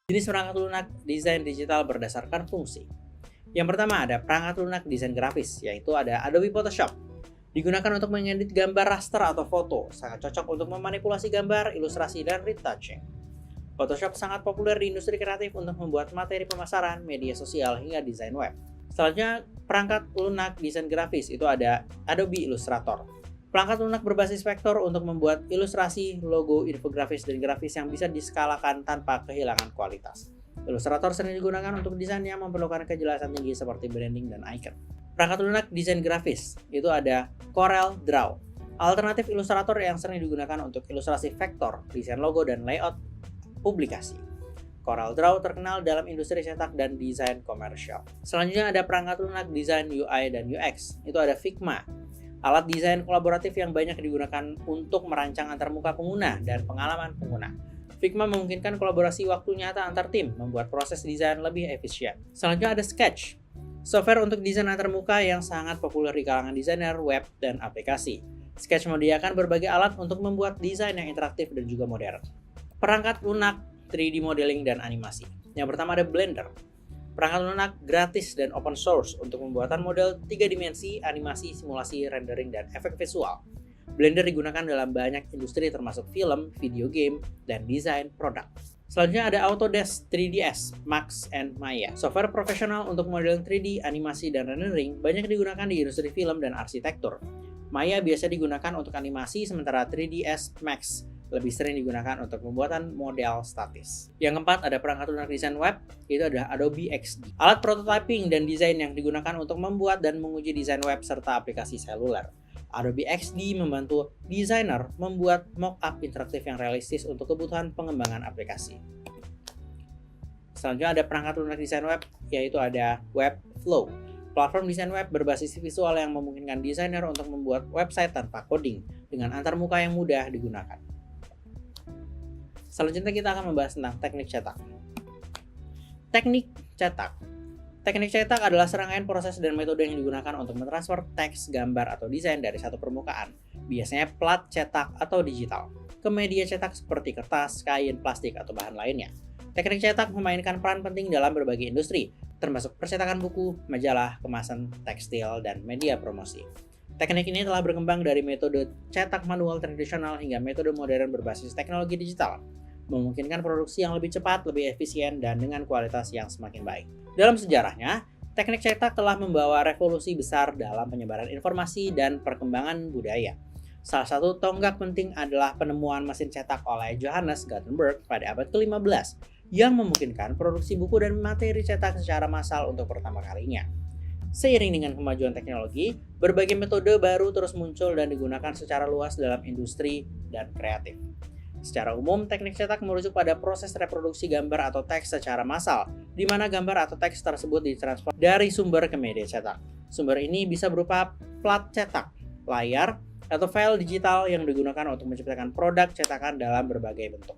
Jenis perangkat lunak desain digital berdasarkan fungsi. Yang pertama ada perangkat lunak desain grafis, yaitu ada Adobe Photoshop. Digunakan untuk mengedit gambar raster atau foto, sangat cocok untuk memanipulasi gambar, ilustrasi, dan retouching. Photoshop sangat populer di industri kreatif untuk membuat materi pemasaran, media sosial, hingga desain web. Selanjutnya, perangkat lunak desain grafis itu ada Adobe Illustrator. Perangkat lunak berbasis vektor untuk membuat ilustrasi, logo, infografis, dan grafis yang bisa diskalakan tanpa kehilangan kualitas. Illustrator sering digunakan untuk desain yang memerlukan kejelasan tinggi seperti branding dan icon. Perangkat lunak desain grafis itu ada Corel Draw. Alternatif Illustrator yang sering digunakan untuk ilustrasi vektor, desain logo, dan layout publikasi. Corel Draw terkenal dalam industri cetak dan desain komersial. Selanjutnya ada perangkat lunak desain UI dan UX. Itu ada Figma. Alat desain kolaboratif yang banyak digunakan untuk merancang antarmuka pengguna dan pengalaman pengguna. Figma memungkinkan kolaborasi waktu nyata antar tim, membuat proses desain lebih efisien. Selanjutnya ada Sketch, software untuk desain antarmuka yang sangat populer di kalangan desainer web dan aplikasi. Sketch menyediakan berbagai alat untuk membuat desain yang interaktif dan juga modern. Perangkat lunak 3D modeling dan animasi. Yang pertama ada Blender. Perangkat lunak gratis dan open source untuk pembuatan model 3 dimensi, animasi, simulasi, rendering, dan efek visual. Blender digunakan dalam banyak industri termasuk film, video game, dan desain produk. Selanjutnya ada Autodesk 3ds Max and Maya. Software profesional untuk modeling 3D, animasi, dan rendering banyak digunakan di industri film dan arsitektur. Maya biasa digunakan untuk animasi, sementara 3ds Max lebih sering digunakan untuk pembuatan model statis. Yang keempat ada perangkat lunak desain web, itu adalah Adobe XD. Alat prototyping dan desain yang digunakan untuk membuat dan menguji desain web serta aplikasi seluler. Adobe XD membantu desainer membuat mock-up interaktif yang realistis untuk kebutuhan pengembangan aplikasi. Selanjutnya ada perangkat lunak desain web, yaitu ada Webflow. Platform desain web berbasis visual yang memungkinkan desainer untuk membuat website tanpa coding dengan antarmuka yang mudah digunakan. Selanjutnya kita akan membahas tentang teknik cetak. Teknik cetak. Teknik cetak adalah serangkaian proses dan metode yang digunakan untuk mentransfer teks, gambar, atau desain dari satu permukaan, biasanya plat cetak atau digital, ke media cetak seperti kertas, kain, plastik, atau bahan lainnya. Teknik cetak memainkan peran penting dalam berbagai industri, termasuk percetakan buku, majalah, kemasan, tekstil, dan media promosi. Teknik ini telah berkembang dari metode cetak manual tradisional hingga metode modern berbasis teknologi digital, memungkinkan produksi yang lebih cepat, lebih efisien, dan dengan kualitas yang semakin baik. Dalam sejarahnya, teknik cetak telah membawa revolusi besar dalam penyebaran informasi dan perkembangan budaya. Salah satu tonggak penting adalah penemuan mesin cetak oleh Johannes Gutenberg pada abad ke-15 yang memungkinkan produksi buku dan materi cetak secara massal untuk pertama kalinya. Seiring dengan kemajuan teknologi, berbagai metode baru terus muncul dan digunakan secara luas dalam industri dan kreatif. Secara umum, teknik cetak merujuk pada proses reproduksi gambar atau teks secara massal, di mana gambar atau teks tersebut ditransfer dari sumber ke media cetak. Sumber ini bisa berupa plat cetak, layar, atau file digital yang digunakan untuk menciptakan produk cetakan dalam berbagai bentuk.